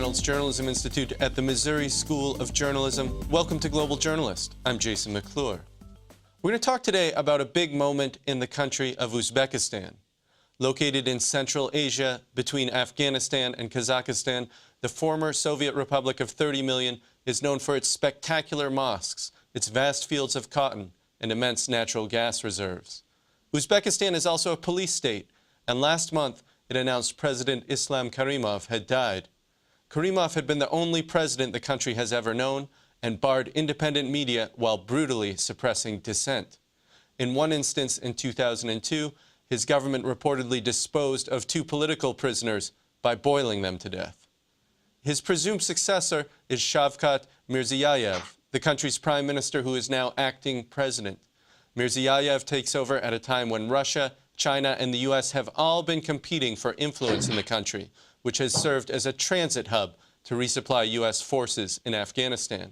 Reynolds Journalism Institute at the Missouri School of Journalism. Welcome to Global Journalist. I'm Jason McClure. We're going to talk today about a big moment in the country of Uzbekistan. Located in Central Asia, between Afghanistan and Kazakhstan, the former Soviet Republic of 30 million is known for its spectacular mosques, its vast fields of cotton, and immense natural gas reserves. Uzbekistan is also a police state, and last month it announced President Islam Karimov had died. Karimov had been the only president the country has ever known and barred independent media while brutally suppressing dissent. In one instance in 2002, his government reportedly disposed of 2 political prisoners by boiling them to death. His presumed successor is Shaukat, the country's prime minister who is now acting president. Mirziyoyev takes over at a time when Russia, China, and the U.S. have all been competing for influence in the country, which has served as a transit hub to resupply U.S. forces in Afghanistan.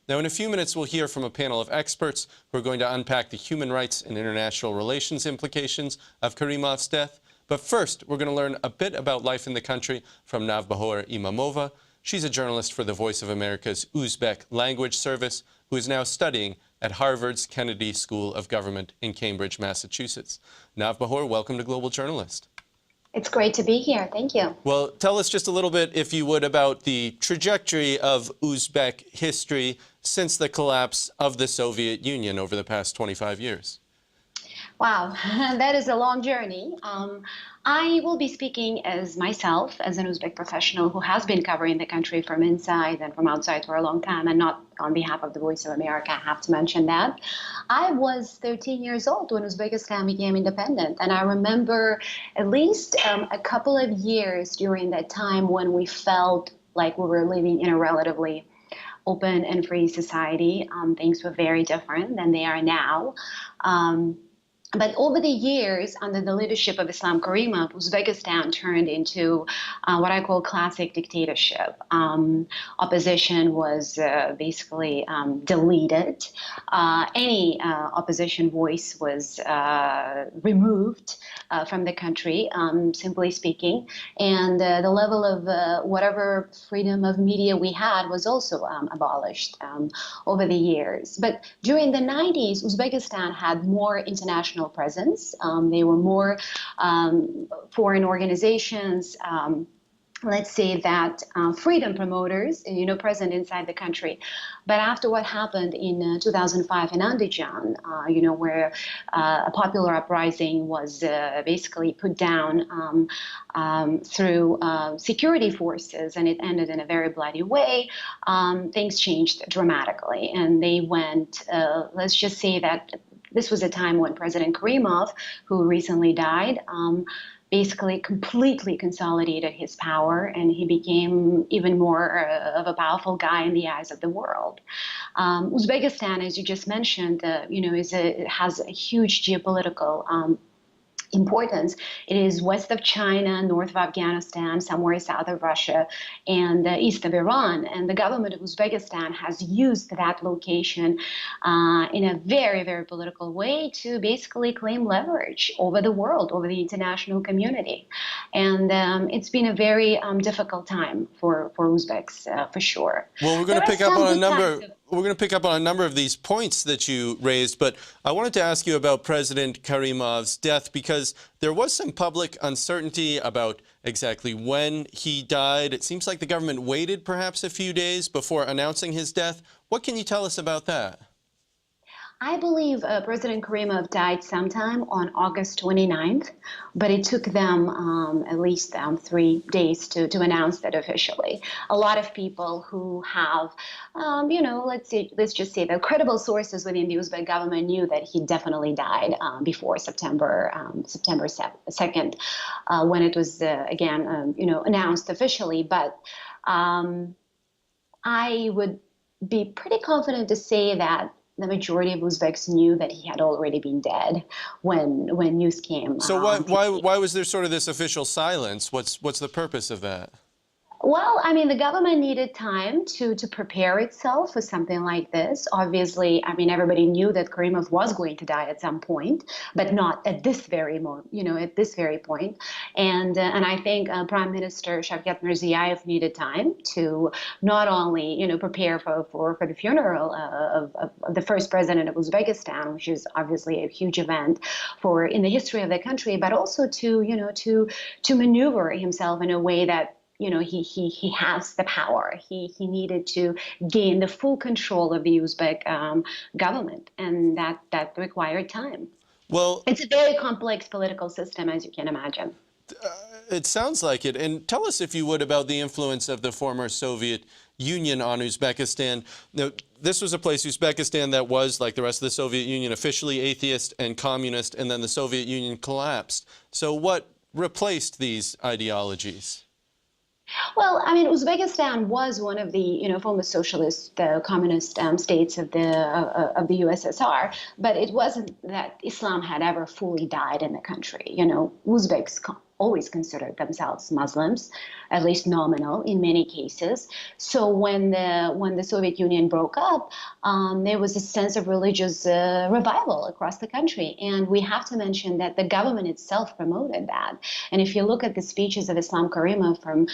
Now, in a few minutes, we'll hear from a panel of experts who are going to unpack the human rights and international relations implications of Karimov's death. But first, we're going to learn a bit about life in the country from Navbahor Imamova. She's a journalist for the Voice of America's Uzbek language service, who is now studying at Harvard's Kennedy School of Government in Cambridge, Massachusetts. Navbahor, welcome to Global Journalist. It's great to be here. Thank you. Well, tell us just a little bit, if you would, about the trajectory of Uzbek history since the collapse of the Soviet Union over the past 25 years. Wow, that is a long journey. I will be speaking as myself, as an Uzbek professional who has been covering the country from inside and from outside for a long time, and not on behalf of the Voice of America. I have to mention that. I was 13 years old when Uzbekistan became independent, and I remember at least a couple of years during that time when we felt like we were living in a relatively open and free society. Things were very different than they are now. But over the years, under the leadership of Islam Karimov, Uzbekistan turned into what I call classic dictatorship. Opposition was basically deleted. Any opposition voice was removed from the country, simply speaking. And the level of whatever freedom of media we had was also abolished over the years. But during the 90s, Uzbekistan had more international presence. There were more foreign organizations, let's say that freedom promoters, present inside the country. But after what happened in 2005 in Andijan, where a popular uprising was basically put down through security forces, and it ended in a very bloody way, things changed dramatically. And they went, let's just say that this was a time when President Karimov, who recently died, basically completely consolidated his power, and he became even more of a powerful guy in the eyes of the world. Uzbekistan, as you just mentioned, has a huge geopolitical importance. It is west of China, north of Afghanistan, somewhere south of Russia, and east of Iran. And the government of Uzbekistan has used that location in a very, very political way to basically claim leverage over the world, over the international community. And it's been a very difficult time for Uzbeks, for sure. Well, we're going to pick up on a number. We're going to pick up on a number of these points that you raised, but I wanted to ask you about President Karimov's death, because there was some public uncertainty about exactly when he died. It seems like the government waited perhaps a few days before announcing his death. What can you tell us about that? I believe President Karimov died sometime on August 29th, but it took them at least 3 days to announce that officially. A lot of people who have, let's just say the credible sources within the Uzbek government knew that he definitely died before September 2nd, when it was again, announced officially. But I would be pretty confident to say that the majority of Uzbeks knew that he had already been dead when news came. So why was there sort of this official silence? What's the purpose of that? Well, I mean, the government needed time to prepare itself for something like this. Obviously, I mean, everybody knew that Karimov was going to die at some point, but not at this very moment, at this very point. And I think Prime Minister Shaukat needed time to not only, prepare for the funeral of the first president of Uzbekistan, which is obviously a huge event for in the history of the country, but also to maneuver himself in a way that he has the power. He needed to gain the full control of the Uzbek government, and that required time. Well, It's a very complex political system, as you can imagine. it sounds like it. And tell us, if you would, about the influence of the former Soviet Union on Uzbekistan. Now, this was a place, Uzbekistan, that was, like the rest of the Soviet Union, officially atheist and communist, and then the Soviet Union collapsed. So what replaced these ideologies? Well, I mean, Uzbekistan was one of the former socialist, communist states of the USSR, but it wasn't that Islam had ever fully died in the country. Uzbeks always considered themselves Muslims, at least nominal in many cases. So when the Soviet Union broke up, there was a sense of religious revival across the country, and we have to mention that the government itself promoted that. And if you look at the speeches of Islam Karimov from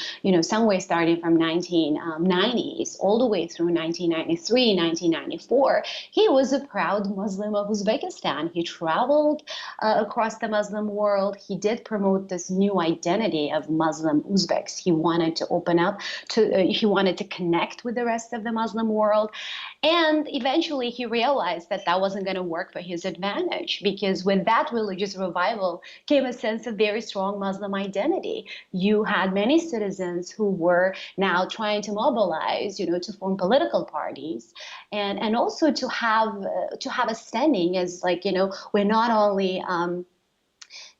somewhere starting from 1990s all the way through 1993, 1994, he was a proud Muslim of Uzbekistan. He traveled across the Muslim world. He did promote this new identity of Muslim Uzbeks. He wanted to open up he wanted to connect with the rest of the Muslim world. And eventually he realized that that wasn't going to work for his advantage, because with that religious revival came a sense of very strong Muslim identity. You had many citizens who were now trying to mobilize, to form political parties, and also to have a standing as, like, we're not only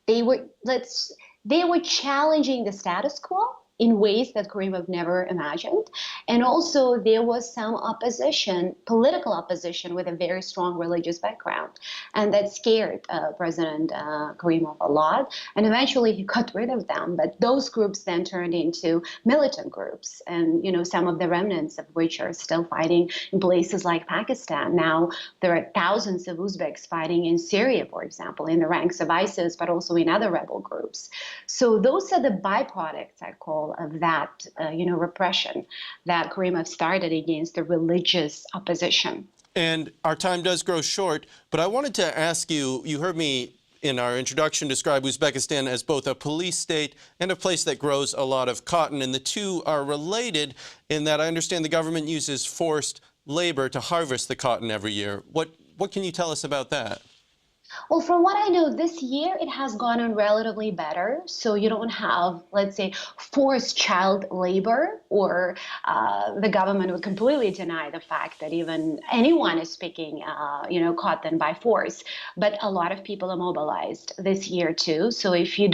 they were challenging the status quo in ways that Karimov never imagined. And also there was some opposition, political opposition, with a very strong religious background. And that scared President Karimov a lot. And eventually he got rid of them. But those groups then turned into militant groups, and some of the remnants of which are still fighting in places like Pakistan. Now there are thousands of Uzbeks fighting in Syria, for example, in the ranks of ISIS, but also in other rebel groups. So those are the byproducts, I call, of that, repression that Karimov started against the religious opposition. And our time does grow short, but I wanted to ask you, you heard me in our introduction describe Uzbekistan as both a police state and a place that grows a lot of cotton, and the two are related in that I understand the government uses forced labor to harvest the cotton every year. What can you tell us about that? Well, from what I know, this year it has gone on relatively better. So you don't have, let's say, forced child labor, or the government would completely deny the fact that even anyone is picking, cotton by force. But a lot of people are mobilized this year too. So if you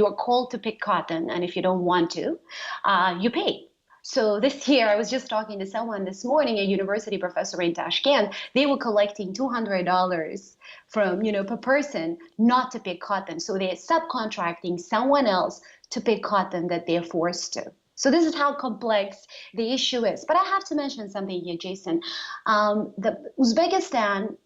are called to pick cotton, and if you don't want to, you pay. So this year, I was just talking to someone this morning, a university professor in Tashkent. They were collecting $200 from, per person not to pick cotton. So they're subcontracting someone else to pick cotton that they're forced to. So this is how complex the issue is. But I have to mention something here, Jason. The Uzbekistan,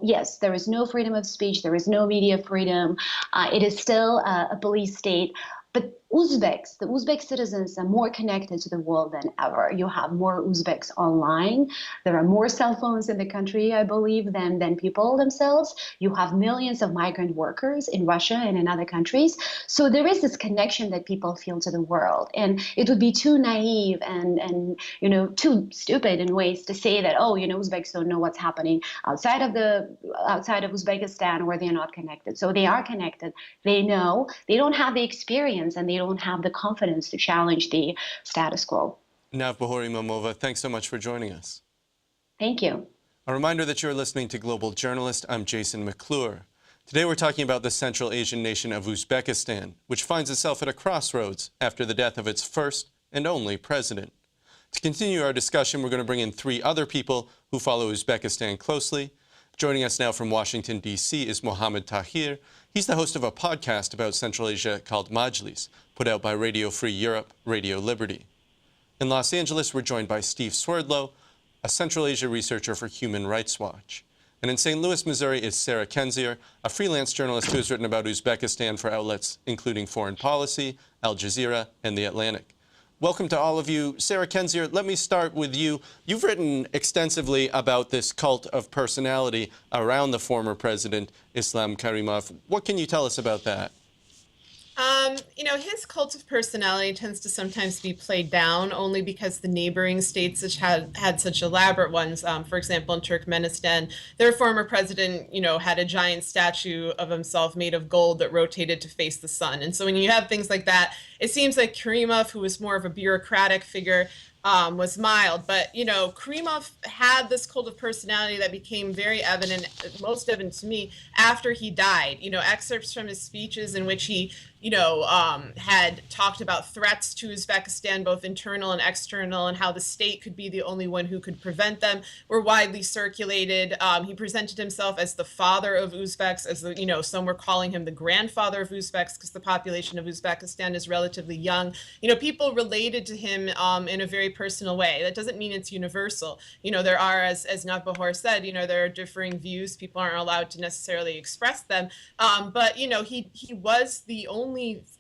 yes, there is no freedom of speech. There is no media freedom. It is still a police state. But the Uzbek citizens are more connected to the world than ever. You have more Uzbeks online. There are more cell phones in the country, I believe, than people themselves. You have millions of migrant workers in Russia and in other countries. So there is this connection that people feel to the world. And it would be too naive and too stupid in ways to say that, Uzbeks don't know what's happening outside of Uzbekistan, where they're not connected. So they are connected. They know. They don't have the experience, and they don't have the confidence to challenge the status quo. Navbahor Imamova, thanks so much for joining us. Thank you. A reminder that you're listening to Global Journalist. I'm Jason McClure. Today we're talking about the Central Asian nation of Uzbekistan, which finds itself at a crossroads after the death of its first and only president. To continue our discussion, we're going to bring in three other people who follow Uzbekistan closely. Joining us now from Washington, D.C. is Mohammed Tahir. He's the host of a podcast about Central Asia called Majlis, put out by Radio Free Europe, Radio Liberty. In Los Angeles, we're joined by Steve Swerdlow, a Central Asia researcher for Human Rights Watch. And in St. Louis, Missouri, is Sarah Kendzior, a freelance journalist who has written about Uzbekistan for outlets including Foreign Policy, Al Jazeera, and The Atlantic. Welcome to all of you. Sarah Kendzior, let me start with you. You've written extensively about this cult of personality around the former President Islam Karimov. What can you tell us about that? His cult of personality tends to sometimes be played down only because the neighboring states which had such elaborate ones. For example, in Turkmenistan, their former president, had a giant statue of himself made of gold that rotated to face the sun. And so when you have things like that, it seems like Karimov, who was more of a bureaucratic figure, was mild. But, Karimov had this cult of personality that became very evident, most evident to me, after he died. Excerpts from his speeches in which he, had talked about threats to Uzbekistan, both internal and external, and how the state could be the only one who could prevent them, were widely circulated. He presented himself as the father of Uzbeks, as some were calling him the grandfather of Uzbeks, because the population of Uzbekistan is relatively young. People related to him in a very personal way. That doesn't mean it's universal. There are, as Navbahor said, there are differing views. People aren't allowed to necessarily express them. But he was the only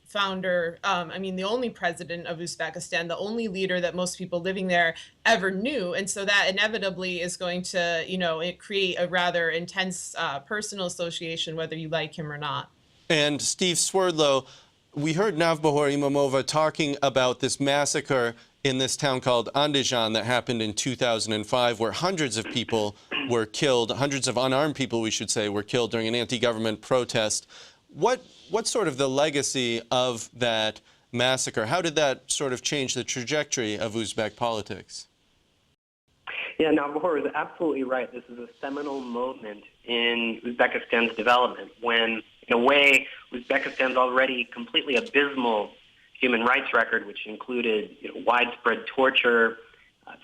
founder, the only president of Uzbekistan, the only leader that most people living there ever knew. And so that inevitably is going to, create a rather intense personal association, whether you like him or not. And Steve Swerdlow, we heard Navbahor Imamova talking about this massacre in this town called Andijan that happened in 2005, where hundreds of people were killed, hundreds of unarmed people, we should say, were killed during an anti-government protest. What's sort of the legacy of that massacre? How did that sort of change the trajectory of Uzbek politics? Yeah, Navbahor is absolutely right. This is a seminal moment in Uzbekistan's development when, in a way, Uzbekistan's already completely abysmal human rights record, which included widespread torture,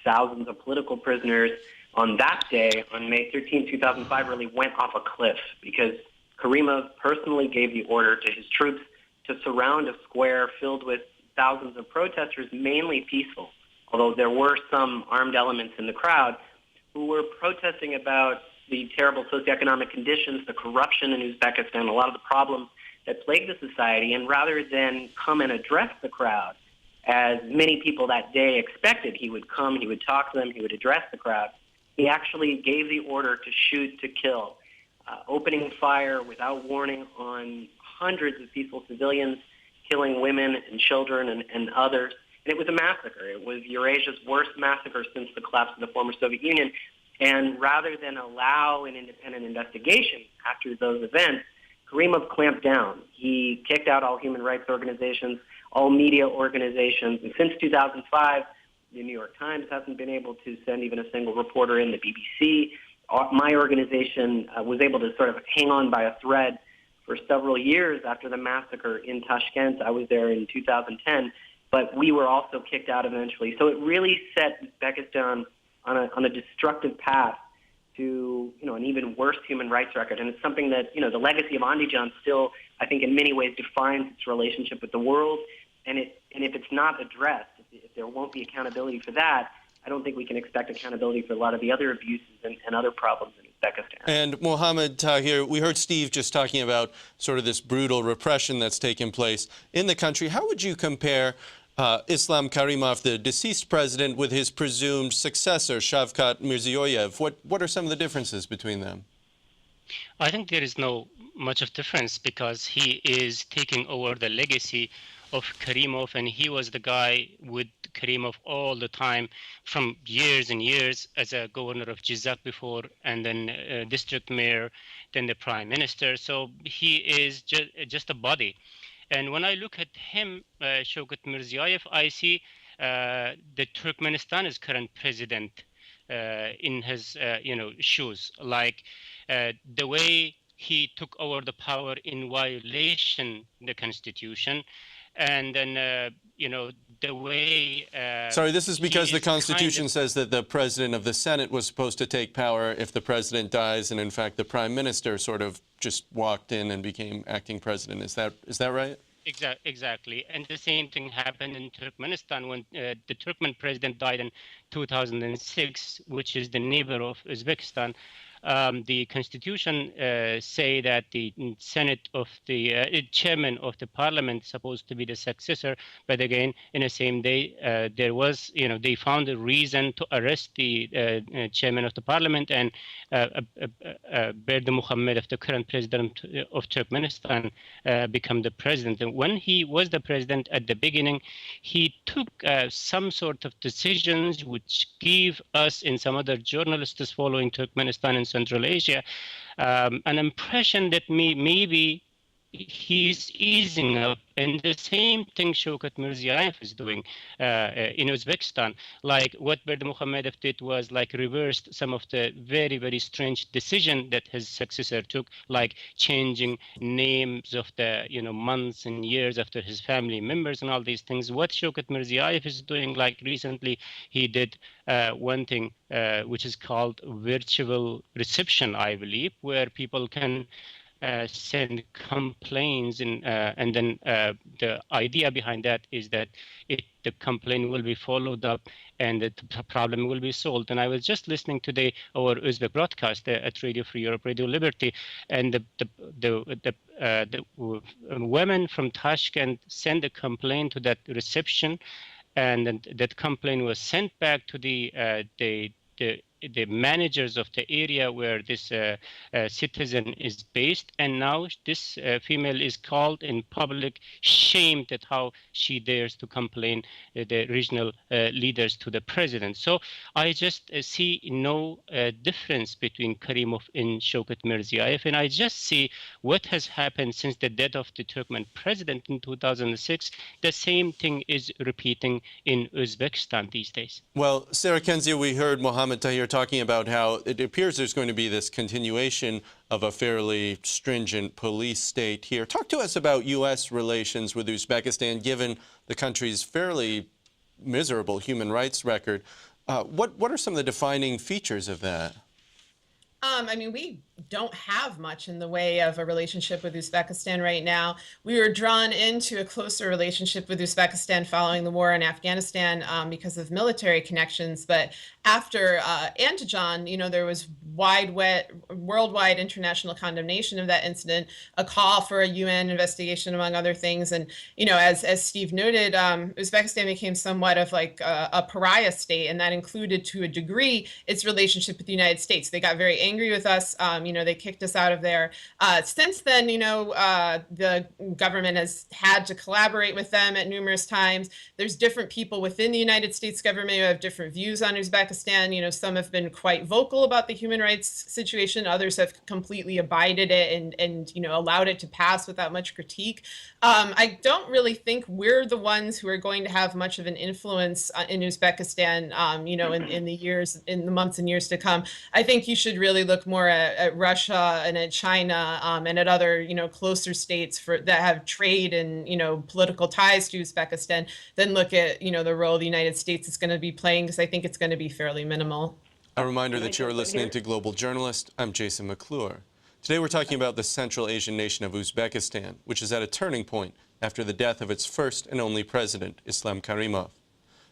thousands of political prisoners. On that day, on May 13, 2005, really went off a cliff because Karimov personally gave the order to his troops to surround a square filled with thousands of protesters, mainly peaceful, although there were some armed elements in the crowd who were protesting about the terrible socioeconomic conditions, the corruption in Uzbekistan, a lot of the problems that plague the society. And rather than come and address the crowd, as many people that day expected, he would come, he would talk to them, he would address the crowd, he actually gave the order to shoot to kill. Opening fire without warning on hundreds of peaceful civilians, killing women and children and others. And it was a massacre. It was Eurasia's worst massacre since the collapse of the former Soviet Union. And rather than allow an independent investigation after those events, Karimov clamped down. He kicked out all human rights organizations, all media organizations. And since 2005, the New York Times hasn't been able to send even a single reporter in. The BBC. My organization was able to sort of hang on by a thread for several years after the massacre in Tashkent. I was there in 2010, but we were also kicked out eventually. So it really set Uzbekistan on a destructive path to an even worse human rights record. And it's something that, the legacy of Andijan still, I think, in many ways defines its relationship with the world. And if it's not addressed, if there won't be accountability for that, I don't think we can expect accountability for a lot of the other abuses and other problems in Uzbekistan. And Mohammed, Tahir, we heard Steve just talking about sort of this brutal repression that's taken place in the country. How would you compare Islam Karimov, the deceased president, with his presumed successor, Shaukat Mirziyoyev? What are some of the differences between them? I think there is no much of difference because he is taking over the legacy of Karimov, and he was the guy with Karimov all the time from years and years as a governor of Jizak before, and then district mayor, then the prime minister. So he is just a body. And when I look at him, Shaukat Mirziyoyev, I see the Turkmenistan's current president in his shoes, like the way he took over the power in violation of the constitution. And then, the way... Sorry, this is because the Constitution says that the president of the Senate was supposed to take power if the president dies, and in fact, the prime minister sort of just walked in and became acting president. Is that right? Exactly. And the same thing happened in Turkmenistan when the Turkmen president died in 2006, which is the neighbor of Uzbekistan. The constitution say that the Senate of the chairman of the parliament is supposed to be the successor, but again, in the same day, there was, they found a reason to arrest the chairman of the parliament and Berdi Muhammad, of the current president of Turkmenistan, become the president. And when he was the president at the beginning, he took some sort of decisions which gave us and some other journalists following Turkmenistan and Central Asia an impression that maybe he's easing up, and the same thing Shaukat Mirziyoyev is doing in Uzbekistan. Like what Berdi Muhammadov did was like reversed some of the very, very strange decision that his successor took, like changing names of the months and years after his family members and all these things. What Shaukat Mirziyoyev is doing, like recently, he did one thing which is called virtual reception, I believe, where people can send complaints, and then the idea behind that is that the complaint will be followed up and the problem will be solved. And I was just listening today our Uzbek broadcast at Radio Free Europe, Radio Liberty, and the women from Tashkent sent a complaint to that reception, and then that complaint was sent back to the managers of the area where this citizen is based, and now this female is called in public, shamed at how she dares to complain the regional leaders to the president. So I just see no difference between Karimov and Shaukat Mirziyoyev, and I just see what has happened since the death of the Turkmen president in 2006. The same thing is repeating in Uzbekistan these days. Well, Sarah Kendzior, we heard Mohammed Tahir talking about how it appears there's going to be this continuation of a fairly stringent police state here. Talk to us about U.S. relations with Uzbekistan, given the country's fairly miserable human rights record. What are some of the defining features of that? I mean, we don't have much in the way of a relationship with Uzbekistan right now. We were drawn into a closer relationship with Uzbekistan following the war in Afghanistan because of military connections. But after Antijan, there was worldwide international condemnation of that incident, a call for a UN investigation, among other things. And, as Steve noted, Uzbekistan became somewhat of like a pariah state, and that included to a degree its relationship with the United States. They got very angry with us. They kicked us out of there. Since then, the government has had to collaborate with them at numerous times. There's different people within the United States government who have different views on Uzbekistan. Some have been quite vocal about the human rights situation. Others have completely abided it and allowed it to pass without much critique. I don't really think we're the ones who are going to have much of an influence in Uzbekistan, in the months and years to come. I think you should really look more at Russia and at China and at other, closer states that have trade and, political ties to Uzbekistan than look at, the role the United States is going to be playing, because I think it's going to be fairly minimal. A reminder that you're listening to Global Journalist. I'm Jason McClure. Today we're talking about the Central Asian nation of Uzbekistan, which is at a turning point after the death of its first and only president, Islam Karimov.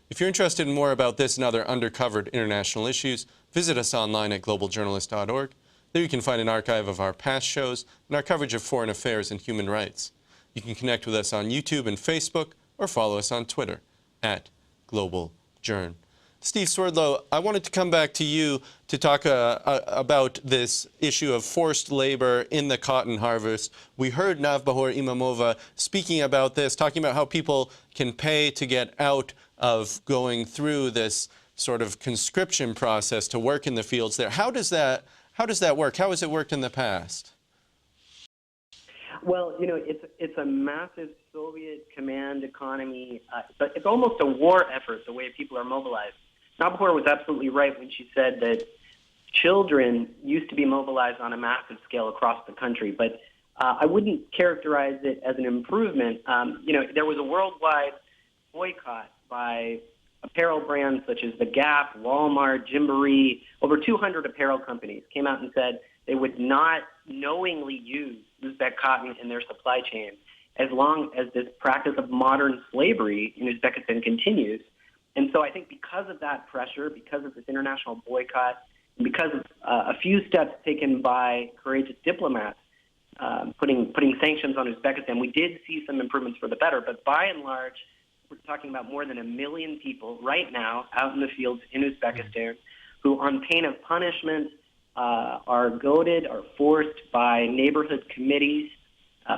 If you're interested in more about this and other undercovered international issues, visit us online at globaljournalist.org. There you can find an archive of our past shows and our coverage of foreign affairs and human rights. You can connect with us on YouTube and Facebook, or follow us on Twitter at GlobalJourn. Steve Swerdlow, I wanted to come back to you to talk about this issue of forced labor in the cotton harvest. We heard Navbahor Imamova speaking about this, talking about how people can pay to get out of going through this sort of conscription process to work in the fields there. How does that work? How has it worked in the past? Well, it's a massive Soviet command economy, but it's almost a war effort, the way people are mobilized. Navbahor was absolutely right when she said that children used to be mobilized on a massive scale across the country, but I wouldn't characterize it as an improvement. There was a worldwide boycott by apparel brands such as The Gap, Walmart, Gymboree. Over 200 apparel companies came out and said they would not knowingly use Uzbek cotton in their supply chain. as long as this practice of modern slavery in Uzbekistan continues. And so I think because of that pressure, because of this international boycott, and because of a few steps taken by courageous diplomats, putting sanctions on Uzbekistan, we did see some improvements for the better. But by and large, we're talking about more than 1 million people right now out in the fields in Uzbekistan who, on pain of punishment, are goaded, are forced by neighborhood committees,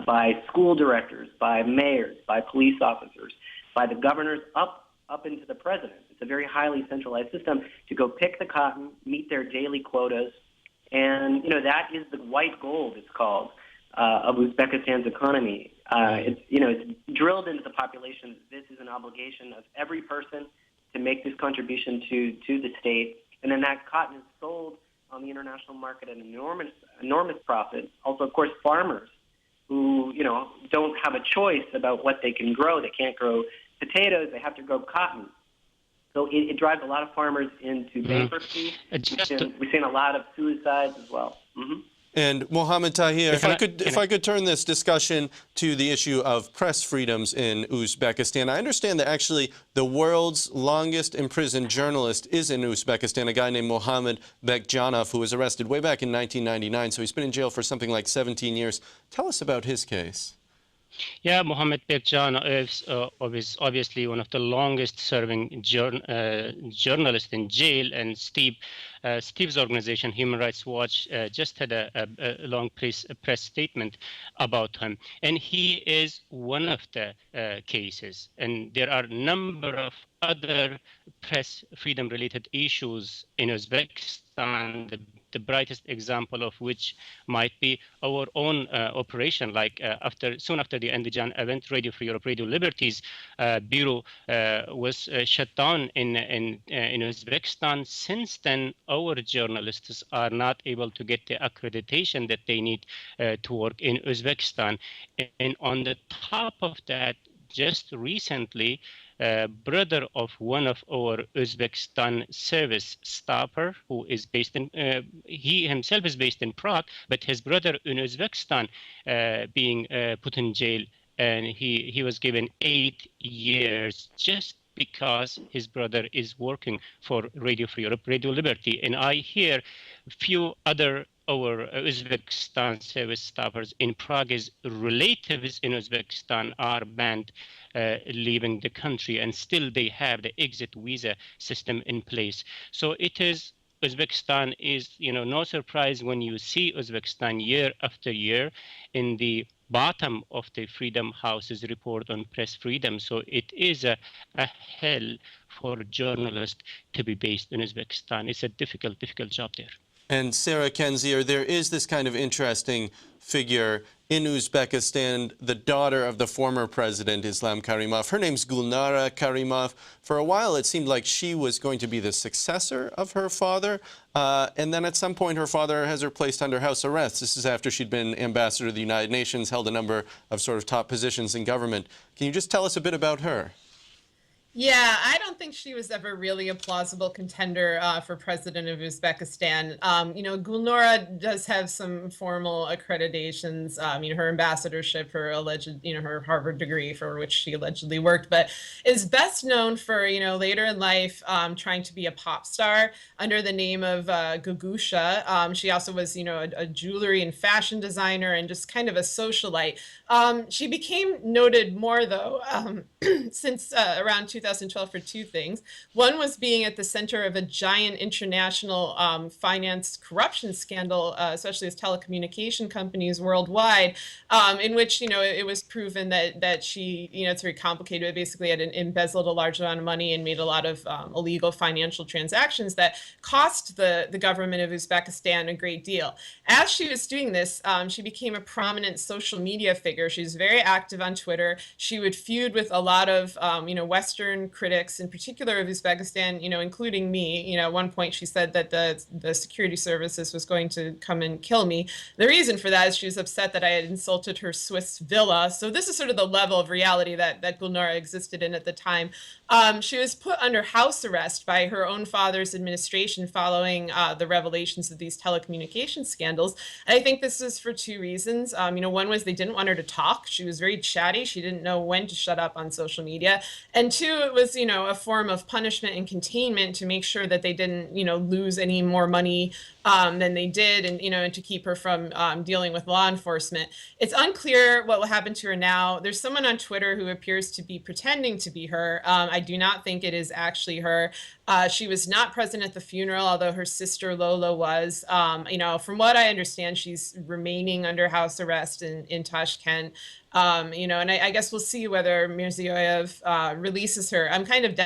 by school directors, by mayors, by police officers, by the governors, up into the president. It's a very highly centralized system to go pick the cotton, meet their daily quotas, and that is the white gold, it's called, of Uzbekistan's economy. It's drilled into the population that this is an obligation of every person to make this contribution to the state, and then that cotton is sold on the international market at an enormous profit. Also, of course, farmers who don't have a choice about what they can grow. They can't grow potatoes. They have to grow cotton. So it drives a lot of farmers into bankruptcy. We've seen a lot of suicides as well. Mm-hmm. And Mohammed Tahir, if I could turn this discussion to the issue of press freedoms in Uzbekistan. I understand that actually the world's longest imprisoned journalist is in Uzbekistan, a guy named Mohammed Bekjanov, who was arrested way back in 1999. So he's been in jail for something like 17 years. Tell us about his case. Yeah, Mohammed Bekjanov is obviously one of the longest-serving journalists in jail, and Steve's organization, Human Rights Watch, just had a long press statement about him. And he is one of the cases. And there are a number of other press freedom-related issues in Uzbekistan, the brightest example of which might be our own operation. Like soon after the Andijan event, Radio Free Europe, Radio Liberty's bureau was shut down in Uzbekistan. Since then, our journalists are not able to get the accreditation that they need to work in Uzbekistan. And on the top of that, just recently, brother of one of our Uzbekistan service staffer, who is based in, he himself is based in Prague, but his brother in Uzbekistan being put in jail, and he was given 8 years just because his brother is working for Radio Free Europe, Radio Liberty. And I hear a few other our Uzbekistan service staffers in Prague's relatives in Uzbekistan are banned leaving the country, and still they have the exit visa system in place. So it is, Uzbekistan is, no surprise when you see Uzbekistan year after year in the bottom of the Freedom House's report on press freedom. So it is a hell for journalists to be based in Uzbekistan. It's a difficult job there. And Sarah Kendzior, there is this kind of interesting figure in Uzbekistan, the daughter of the former President Islam Karimov. Her name's Gilna Karimov. For a while, it seemed like she was going to be the successor of her father. And then at some point, her father has her placed under house arrest. This is after she'd been ambassador to the United Nations, held a number of sort of top positions in government. Can you just tell us a bit about her? Yeah, I don't think she was ever really a plausible contender for president of Uzbekistan. Gulnora does have some formal accreditations, her ambassadorship, her alleged, her Harvard degree for which she allegedly worked, but is best known for, later in life trying to be a pop star under the name of Gugusha. She also was, a jewelry and fashion designer and just kind of a socialite. She became noted more, though, since around 2012 for two things. One was being at the center of a giant international finance corruption scandal, especially as telecommunication companies worldwide, in which, it was proven that she, it's very complicated, but basically had embezzled a large amount of money and made a lot of illegal financial transactions that cost the government of Uzbekistan a great deal. As she was doing this, she became a prominent social media figure. She was very active on Twitter. She would feud with a lot of, Western critics, in particular of Uzbekistan, including me. At one point she said that the security services was going to come and kill me. The reason for that is she was upset that I had insulted her Swiss villa. So this is sort of the level of reality that Gulnara existed in at the time. She was put under house arrest by her own father's administration following the revelations of these telecommunications scandals. And I think this is for two reasons. One was they didn't want her to talk. She was very chatty. She didn't know when to shut up on social media. And two, it was, a form of punishment and containment to make sure that they didn't, lose any more money than they did, and to keep her from dealing with law enforcement. It's unclear what will happen to her now. There's someone on Twitter who appears to be pretending to be her. I do not think it is actually her. She was not present at the funeral, although her sister Lola was. From what I understand, she's remaining under house arrest in Tashkent. And I guess we'll see whether Mirziyoyev releases her. I'm kind of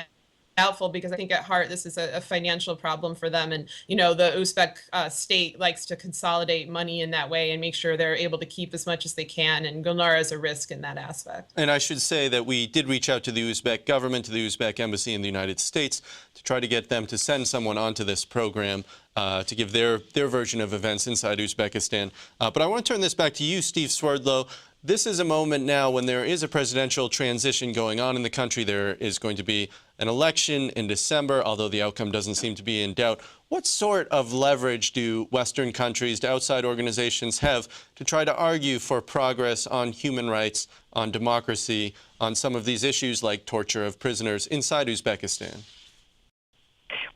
doubtful because I think at heart this is a financial problem for them, and the Uzbek state likes to consolidate money in that way and make sure they're able to keep as much as they can, and Gulnara is a risk in that aspect. And I should say that we did reach out to the Uzbek government, to the Uzbek embassy in the United States, to try to get them to send someone onto this program to give their version of events inside Uzbekistan. But I want to turn this back to you, Steve Swerdlow. This is a moment now when there is a presidential transition going on in the country. There is going to be an election in December, although the outcome doesn't seem to be in doubt. What sort of leverage do Western countries, do outside organizations have to try to argue for progress on human rights, on democracy, on some of these issues like torture of prisoners inside Uzbekistan?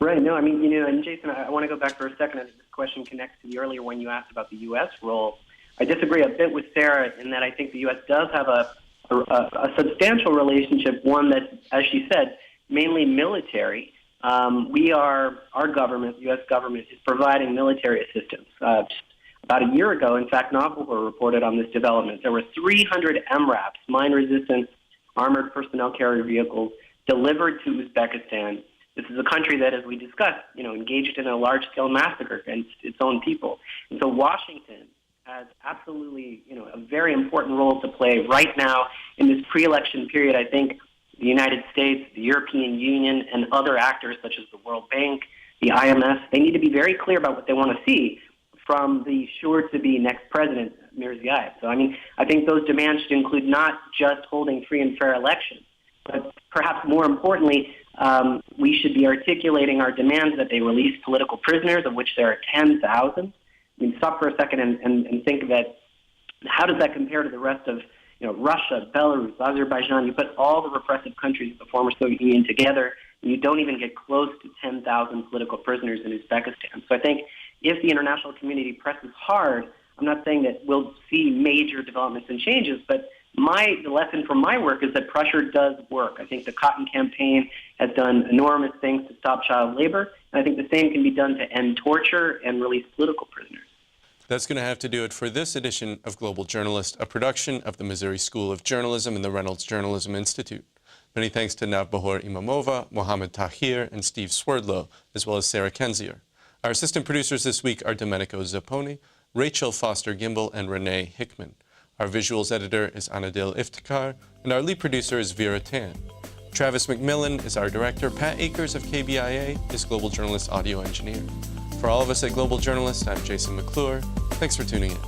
Right. No, and Jason, I want to go back for a second. I think this question connects to the earlier one you asked about the U.S. role. I disagree a bit with Sarah in that I think the U.S. does have a substantial relationship, one that, as she said, mainly military. Our government, the U.S. government, is providing military assistance. Just about a year ago, in fact, Navbahor reported on this development. There were 300 MRAPs, mine-resistant armored personnel carrier vehicles, delivered to Uzbekistan. This is a country that, as we discussed, engaged in a large-scale massacre against its own people. And so Washington has absolutely, a very important role to play right now in this pre-election period. I think the United States, the European Union, and other actors such as the World Bank, the IMF, they need to be very clear about what they want to see from the sure-to-be next president, Mirziyoyev. So, I think those demands should include not just holding free and fair elections, but perhaps more importantly, we should be articulating our demands that they release political prisoners, of which there are 10,000. Stop for a second and think that how does that compare to the rest of Russia, Belarus, Azerbaijan? You put all the repressive countries of the former Soviet Union together, and you don't even get close to 10,000 political prisoners in Uzbekistan. So I think if the international community presses hard, I'm not saying that we'll see major developments and changes, but the lesson from my work is that pressure does work. I think the Cotton Campaign has done enormous things to stop child labor, and I think the same can be done to end torture and release political prisoners. That's going to have to do it for this edition of Global Journalist, a production of the Missouri School of Journalism and the Reynolds Journalism Institute. Many thanks to Navbahor Imamova, Mohammed Tahir, and Steve Swerdlow, as well as Sarah Kendzior. Our assistant producers this week are Domenico Zapponi, Rachel Foster-Gimbel, and Renee Hickman. Our visuals editor is Anadil Iftikhar, and our lead producer is Vera Tan. Travis McMillan is our director. Pat Akers of KBIA is Global Journalist audio engineer. For all of us at Global Journalist, I'm Jason McClure. Thanks for tuning in.